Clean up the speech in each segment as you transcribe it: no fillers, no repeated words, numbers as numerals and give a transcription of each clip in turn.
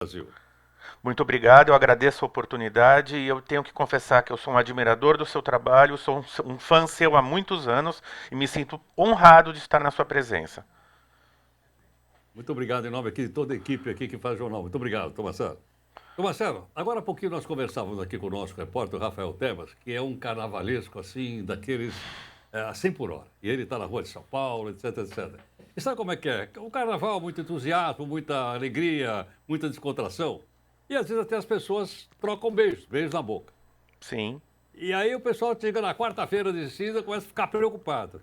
Brasil. Muito obrigado, eu agradeço a oportunidade e eu tenho que confessar que eu sou um admirador do seu trabalho, sou um fã seu há muitos anos e me sinto honrado de estar na sua presença. Muito obrigado em nome aqui de toda a equipe aqui que faz o jornal. Muito obrigado, Tomassaro. Tomassaro, agora há pouquinho nós conversávamos aqui com o nosso repórter Rafael Tebas, que é um carnavalesco assim, daqueles a 100 por hora. E ele está na rua de São Paulo, etc, etc. E sabe como é que é? O carnaval, muito entusiasmo, muita alegria, muita descontração. E às vezes até as pessoas trocam beijos, beijos na boca. Sim. E aí o pessoal chega na quarta-feira de cinza e começa a ficar preocupado.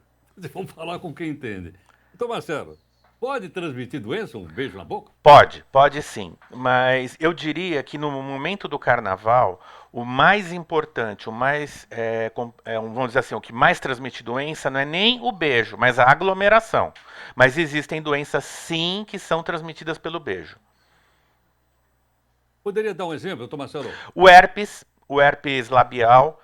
Vamos falar com quem entende. Então, Marcelo, pode transmitir doença um beijo na boca? Pode sim, mas eu diria que no momento do carnaval, o mais importante, vamos dizer assim, o que mais transmite doença não é nem o beijo, mas a aglomeração. Mas existem doenças sim que são transmitidas pelo beijo. Poderia dar um exemplo, doutor Marcelo? O herpes labial,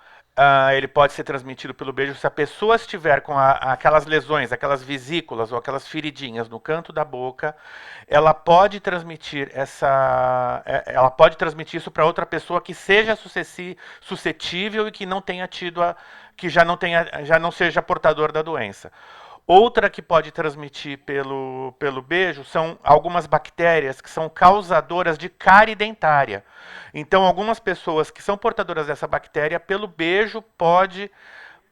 ele pode ser transmitido pelo beijo se a pessoa estiver com aquelas lesões, aquelas vesículas ou aquelas feridinhas no canto da boca, ela pode transmitir isso para outra pessoa que seja suscetível e que não tenha que já não seja portador da doença. Outra que pode transmitir pelo beijo são algumas bactérias que são causadoras de cárie dentária. Então, algumas pessoas que são portadoras dessa bactéria, pelo beijo, pode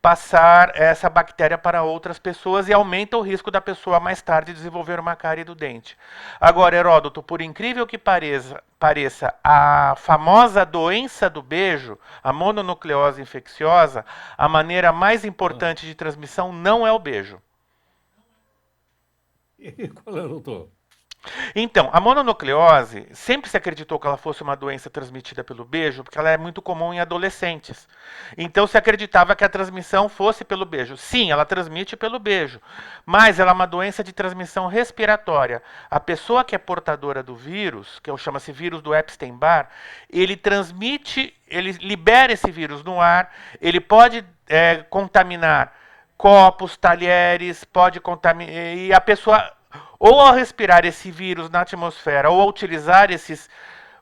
passar essa bactéria para outras pessoas e aumenta o risco da pessoa mais tarde desenvolver uma cárie do dente. Agora, Heródoto, por incrível que pareça, a famosa doença do beijo, a mononucleose infecciosa, a maneira mais Ah. importante de transmissão não é o beijo. E qual é, doutor? Então, a mononucleose sempre se acreditou que ela fosse uma doença transmitida pelo beijo, porque ela é muito comum em adolescentes. Então se acreditava que a transmissão fosse pelo beijo. Sim, ela transmite pelo beijo, mas ela é uma doença de transmissão respiratória. A pessoa que é portadora do vírus, que chama-se vírus do Epstein-Barr, ele libera esse vírus no ar, ele pode contaminar copos, talheres, pode contaminar. E a pessoa, ou ao respirar esse vírus na atmosfera, ou ao utilizar esses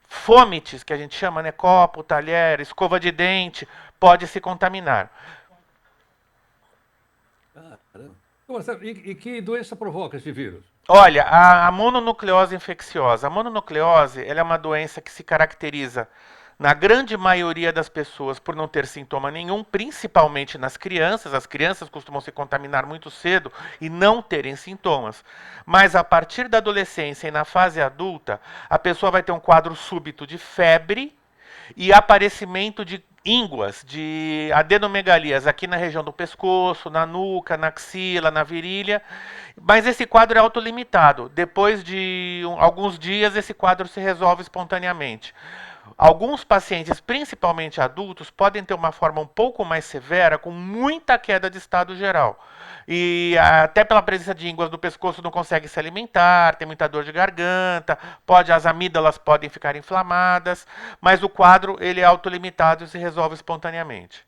fômites, que a gente chama, né? Copo, talher, escova de dente, pode se contaminar. Caramba. Ô, Marcelo, e que doença provoca esse vírus? Olha, a mononucleose infecciosa. A mononucleose ela é uma doença que se caracteriza, na grande maioria das pessoas, por não ter sintoma nenhum, principalmente nas crianças. As crianças costumam se contaminar muito cedo e não terem sintomas. Mas a partir da adolescência e na fase adulta, a pessoa vai ter um quadro súbito de febre e aparecimento de ínguas, de adenomegalias aqui na região do pescoço, na nuca, na axila, na virilha. Mas esse quadro é autolimitado. Depois de alguns dias, esse quadro se resolve espontaneamente. Alguns pacientes, principalmente adultos, podem ter uma forma um pouco mais severa, com muita queda de estado geral. E até pela presença de ínguas no pescoço não consegue se alimentar, tem muita dor de garganta, as amígdalas podem ficar inflamadas, mas o quadro ele é autolimitado e se resolve espontaneamente.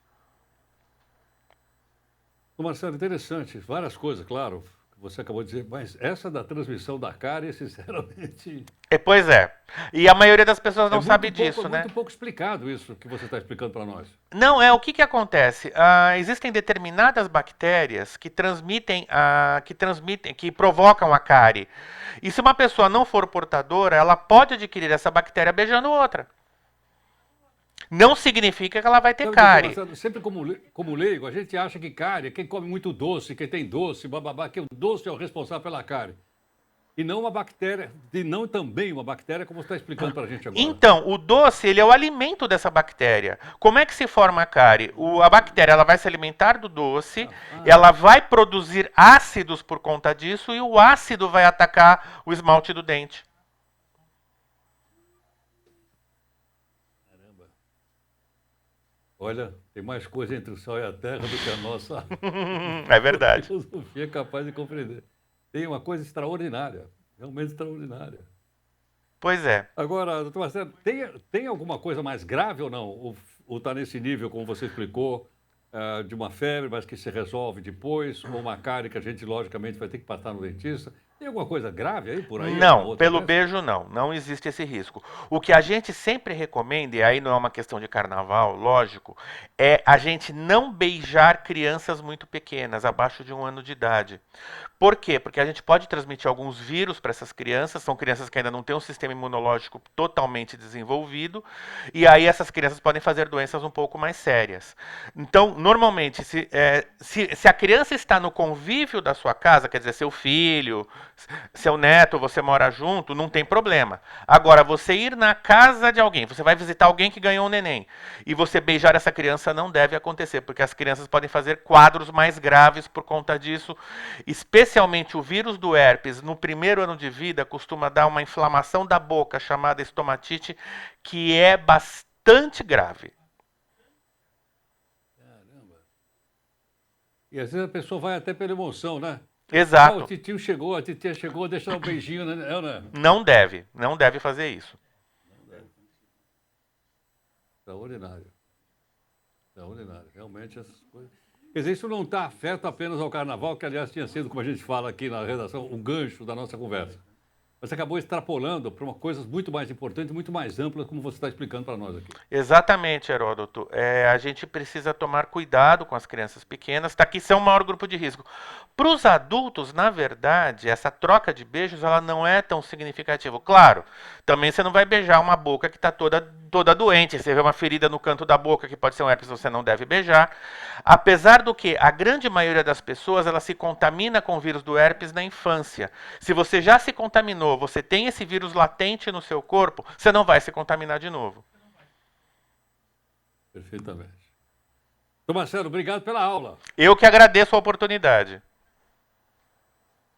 Ô, Marcelo, interessante. Várias coisas, claro, que você acabou de dizer, mas essa da transmissão da cárie, sinceramente, Pois é. E a maioria das pessoas não sabe disso, né? muito pouco explicado isso que você está explicando para nós. Não, o que acontece? Existem determinadas bactérias que provocam a cárie. E se uma pessoa não for portadora, ela pode adquirir essa bactéria beijando outra. Não significa que ela vai ter Sabe, doutor cárie. Marcelo, sempre como leigo, a gente acha que cárie é quem come muito doce, quem tem doce, bababá, que o doce é o responsável pela cárie. E não uma bactéria, e não também uma bactéria, como você está explicando para a gente agora. Então, o doce ele é o alimento dessa bactéria. Como é que se forma a cárie? A bactéria ela vai se alimentar do doce, Rapaz, ela vai produzir ácidos por conta disso e o ácido vai atacar o esmalte do dente. caramba. Olha, tem mais coisa entre o céu e a terra do que a nossa É verdade. filosofia é capaz de compreender. Tem uma coisa extraordinária, realmente extraordinária. Pois é. Agora, doutor Marcelo, tem alguma coisa mais grave ou não? Ou está nesse nível, como você explicou, de uma febre, mas que se resolve depois, ou uma cárie que a gente, logicamente, vai ter que passar no dentista? Tem alguma coisa grave aí por aí? Alguma Não, outra pelo doença? beijo não, não existe esse risco. O que a gente sempre recomenda, e aí não é uma questão de carnaval, lógico, é a gente não beijar crianças muito pequenas, abaixo de 1 ano de idade. Por quê? Porque a gente pode transmitir alguns vírus para essas crianças, são crianças que ainda não têm um sistema imunológico totalmente desenvolvido, e aí essas crianças podem fazer doenças um pouco mais sérias. Então, normalmente, se a criança está no convívio da sua casa, quer dizer, seu filho, seu neto, você mora junto, não tem problema. Agora, você ir na casa de alguém, você vai visitar alguém que ganhou um neném, e você beijar essa criança não deve acontecer, porque as crianças podem fazer quadros mais graves por conta disso, especialmente o vírus do herpes, no primeiro ano de vida, costuma dar uma inflamação da boca chamada estomatite, que é bastante grave. Caramba. E às vezes a pessoa vai até pela emoção, né? Ah, o Exato. titio chegou, a titia chegou, deixa eu dar um beijinho, né? É, né? Não deve fazer isso. Extraordinário. Extraordinário. Realmente essas coisas. Quer dizer, isso não está afeto apenas ao carnaval, que aliás tinha sido, como a gente fala aqui na redação, um gancho da nossa conversa. Mas acabou extrapolando para uma coisas muito mais importantes, muito mais amplas, como você está explicando para nós aqui. Exatamente, Heródoto. A gente precisa tomar cuidado com as crianças pequenas, tá? Que são o maior grupo de risco. Para os adultos, na verdade, essa troca de beijos ela não é tão significativa. Claro, também você não vai beijar uma boca que está toda doente. Você vê uma ferida no canto da boca que pode ser um herpes, você não deve beijar. Apesar do que a grande maioria das pessoas ela se contamina com o vírus do herpes na infância. Se você já se contaminou, você tem esse vírus latente no seu corpo, você não vai se contaminar de novo. Perfeitamente. Então, Marcelo, obrigado pela aula. Eu que agradeço a oportunidade.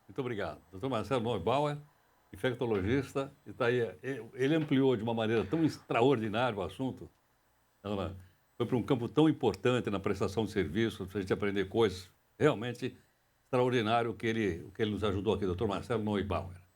Muito obrigado. Doutor Marcelo Neubauer, infectologista, e está aí. Ele ampliou de uma maneira tão extraordinária o assunto. Ela foi para um campo tão importante na prestação de serviços, para a gente aprender coisas realmente extraordinário o que ele nos ajudou aqui, doutor Marcelo Neubauer.